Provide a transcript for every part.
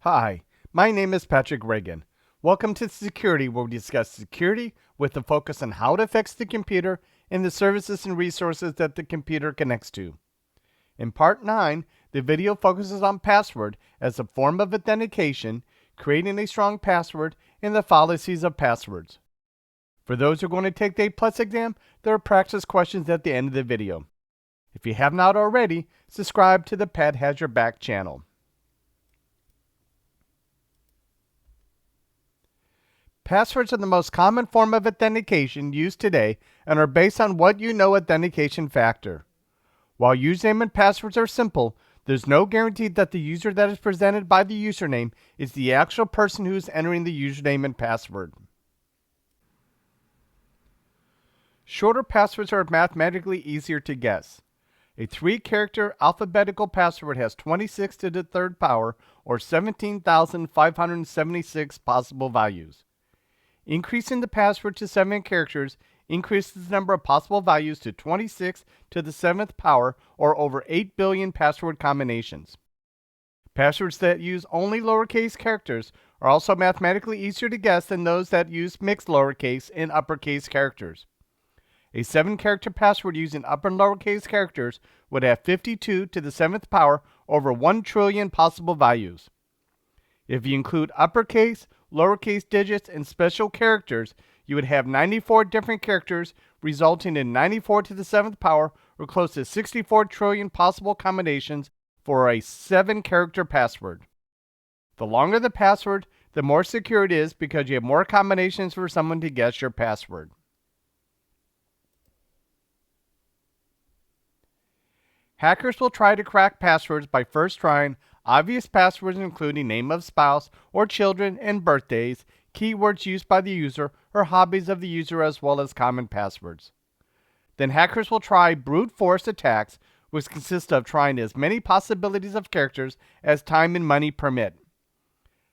Hi, my name is Patrick Reagan. Welcome to Security, where we discuss security with a focus on how it affects the computer and the services and resources that the computer connects to. In Part 9, the video focuses on password as a form of authentication, creating a strong password, and the fallacies of passwords. For those who are going to take the A+ exam, there are practice questions at the end of the video. If you have not already, subscribe to the Pat Has Your Back channel. Passwords are the most common form of authentication used today and are based on what you know authentication factor. While username and passwords are simple, there's no guarantee that the user that is presented by the username is the actual person who is entering the username and password. Shorter passwords are mathematically easier to guess. A 3-character alphabetical password has 26 to the third power, or 17,576 possible values. Increasing the password to 7 characters increases the number of possible values to 26 to the 7th power, or over 8 billion password combinations. Passwords that use only lowercase characters are also mathematically easier to guess than those that use mixed lowercase and uppercase characters. A 7-character password using upper and lowercase characters would have 52 to the 7th power, over 1 trillion possible values. If you include uppercase, lowercase digits, and special characters, you would have 94 different characters, resulting in 94 to the 7th power, or close to 64 trillion possible combinations for a 7-character password. The longer the password, the more secure it is because you have more combinations for someone to guess your password. Hackers will try to crack passwords by first trying obvious passwords including name of spouse or children and birthdays, keywords used by the user, or hobbies of the user, as well as common passwords. Then hackers will try brute force attacks, which consist of trying as many possibilities of characters as time and money permit.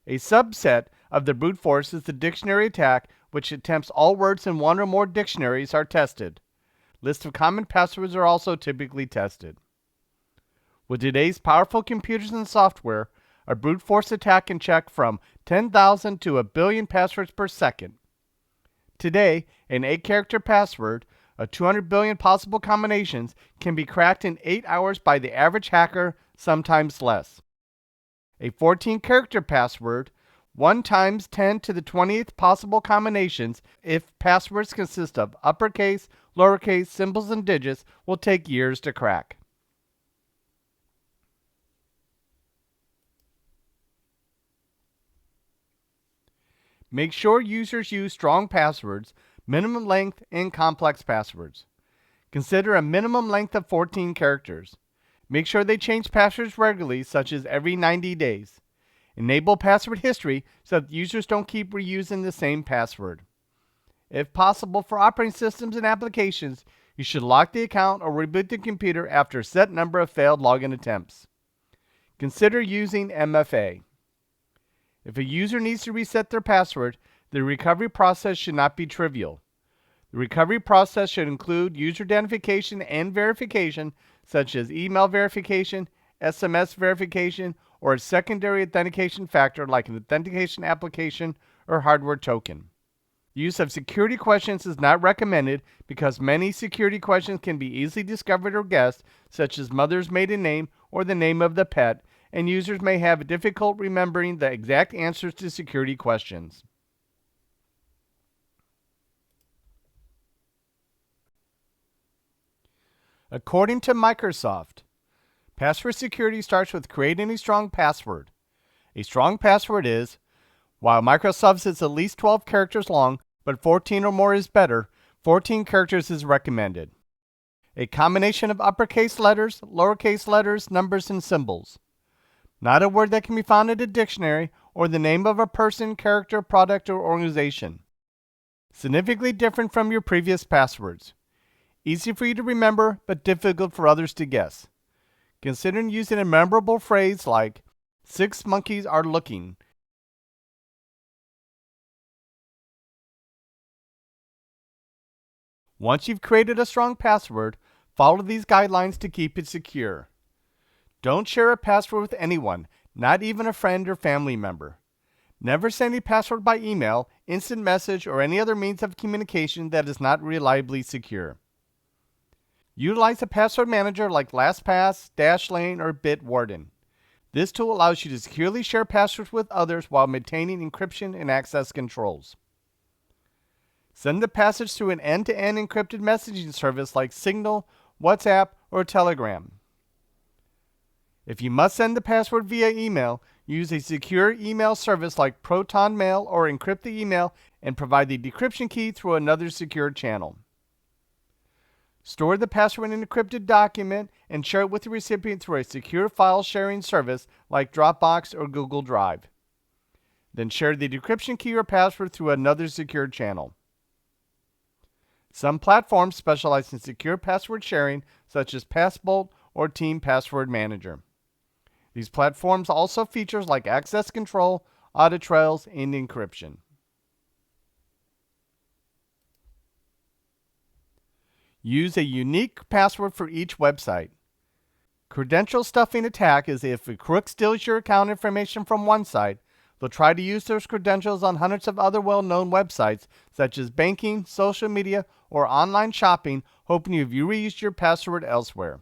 A subset of the brute force is the dictionary attack, which attempts all words in one or more dictionaries are tested. Lists of common passwords are also typically tested. With today's powerful computers and software, a brute force attack can check from 10,000 to a billion passwords per second. Today, an 8-character password of 200 billion possible combinations can be cracked in 8 hours by the average hacker, sometimes less. A 14-character password, 1 times 10 to the 20th possible combinations, if passwords consist of uppercase, lowercase, symbols, and digits, will take years to crack. Make sure users use strong passwords, minimum length, and complex passwords. Consider a minimum length of 14 characters. Make sure they change passwords regularly, such as every 90 days. Enable password history so that users don't keep reusing the same password. If possible, for operating systems and applications, you should lock the account or reboot the computer after a set number of failed login attempts. Consider using MFA. If a user needs to reset their password, the recovery process should not be trivial. The recovery process should include user identification and verification, such as email verification, SMS verification, or a secondary authentication factor like an authentication application or hardware token. The use of security questions is not recommended because many security questions can be easily discovered or guessed, such as mother's maiden name or the name of the pet, and users may have difficult remembering the exact answers to security questions. According to Microsoft, password security starts with creating a strong password. A strong password is, while Microsoft says at least 12 characters long, but 14 or more is better, 14 characters is recommended. A combination of uppercase letters, lowercase letters, numbers, and symbols. Not a word that can be found in a dictionary, or the name of a person, character, product, or organization. Significantly different from your previous passwords. Easy for you to remember, but difficult for others to guess. Consider using a memorable phrase like, 6 monkeys are looking. Once you've created a strong password, follow these guidelines to keep it secure. Don't share a password with anyone, not even a friend or family member. Never send a password by email, instant message, or any other means of communication that is not reliably secure. Utilize a password manager like LastPass, Dashlane, or Bitwarden. This tool allows you to securely share passwords with others while maintaining encryption and access controls. Send the passage through an end-to-end encrypted messaging service like Signal, WhatsApp, or Telegram. If you must send the password via email, use a secure email service like Proton Mail or encrypt the email and provide the decryption key through another secure channel. Store the password in an encrypted document and share it with the recipient through a secure file sharing service like Dropbox or Google Drive. Then share the decryption key or password through another secure channel. Some platforms specialize in secure password sharing, such as Passbolt or Team Password Manager. These platforms also features like access control, audit trails, and encryption. Use a unique password for each website. Credential stuffing attack is if a crook steals your account information from one site, they'll try to use those credentials on hundreds of other well-known websites, such as banking, social media, or online shopping, hoping you've reused your password elsewhere.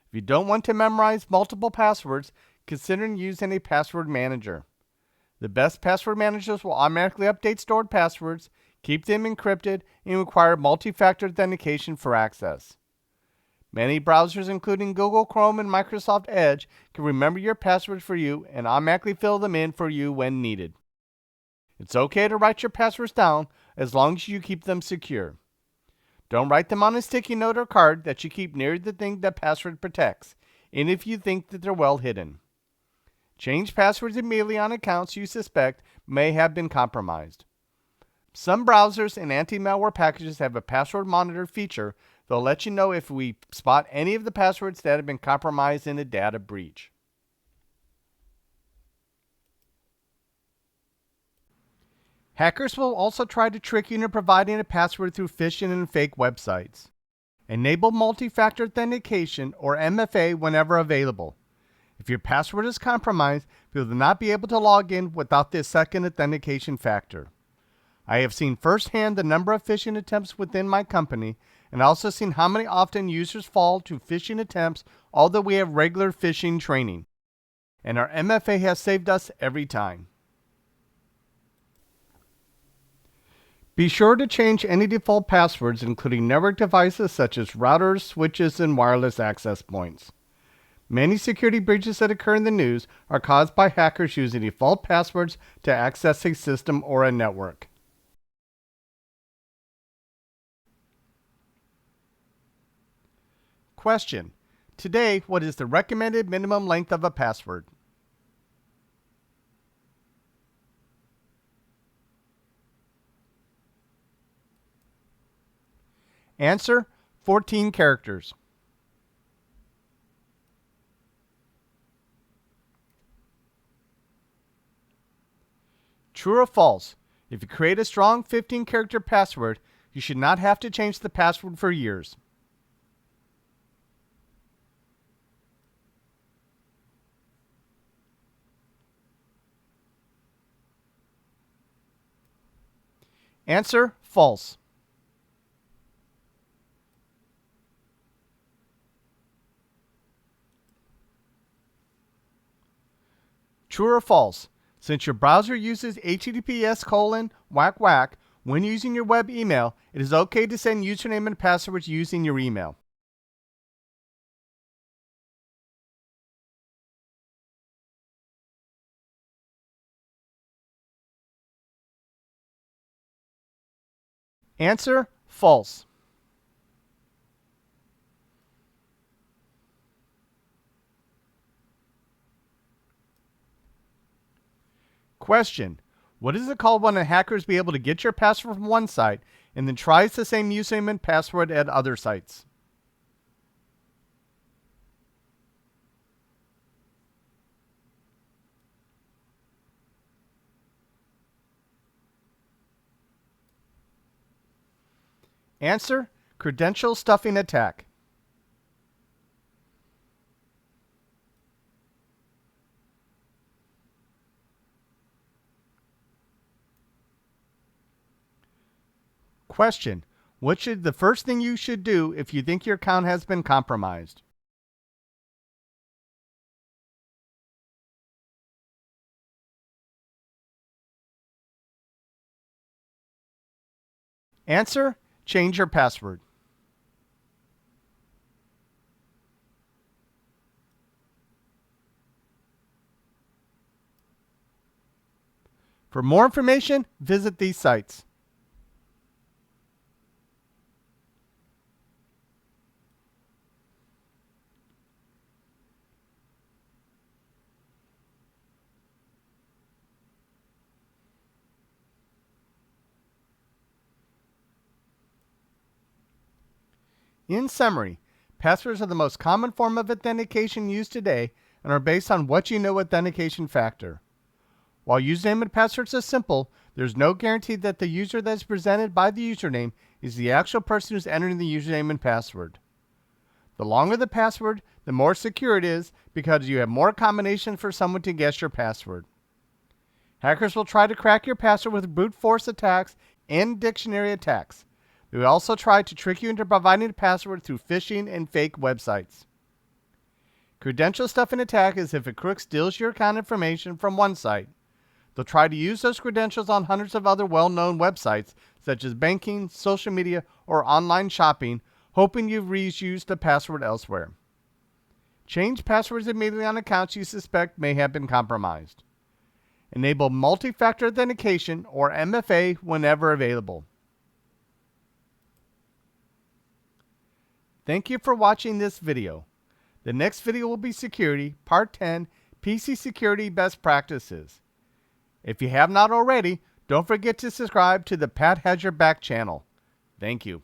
If you don't want to memorize multiple passwords, consider using a password manager. The best password managers will automatically update stored passwords, keep them encrypted, and require multi-factor authentication for access. Many browsers, including Google Chrome and Microsoft Edge, can remember your passwords for you and automatically fill them in for you when needed. It's okay to write your passwords down as long as you keep them secure. Don't write them on a sticky note or card that you keep near the thing that password protects, and if you think that they're well hidden. Change passwords immediately on accounts you suspect may have been compromised. Some browsers and anti-malware packages have a password monitor feature that will let you know if we spot any of the passwords that have been compromised in a data breach. Hackers will also try to trick you into providing a password through phishing and fake websites. Enable multi-factor authentication or MFA whenever available. If your password is compromised, you will not be able to log in without this second authentication factor. I have seen firsthand the number of phishing attempts within my company, and also seen how many often users fall to phishing attempts, although we have regular phishing training. And our MFA has saved us every time. Be sure to change any default passwords, including network devices such as routers, switches, and wireless access points. Many security breaches that occur in the news are caused by hackers using default passwords to access a system or a network. Question: Today, what is the recommended minimum length of a password? Answer: 14 characters. True or false? If you create a strong 15-character password, you should not have to change the password for years. Answer: false. True or false? Since your browser uses https:// when using your web email, it is okay to send username and passwords using your email. Answer: false. Question: What is it called when a hacker is able to get your password from one site and then tries the same username and password at other sites? Answer: credential stuffing attack. Question: what should the first thing you should do if you think your account has been compromised? Answer: change your password. For more information, visit these sites. In summary, passwords are the most common form of authentication used today and are based on what you know authentication factor. While username and passwords are simple, there's no guarantee that the user that is presented by the username is the actual person who's entering the username and password. The longer the password, the more secure it is because you have more combinations for someone to guess your password. Hackers will try to crack your password with brute force attacks and dictionary attacks. They will also try to trick you into providing a password through phishing and fake websites. Credential stuffing attack is if a crook steals your account information from one site. They'll try to use those credentials on hundreds of other well-known websites, such as banking, social media, or online shopping, hoping you've reused the password elsewhere. Change passwords immediately on accounts you suspect may have been compromised. Enable multi-factor authentication, or MFA, whenever available. Thank you for watching this video. The next video will be Security, Part 10, PC Security Best Practices. If you have not already, don't forget to subscribe to the Pat Has Your Back channel. Thank you.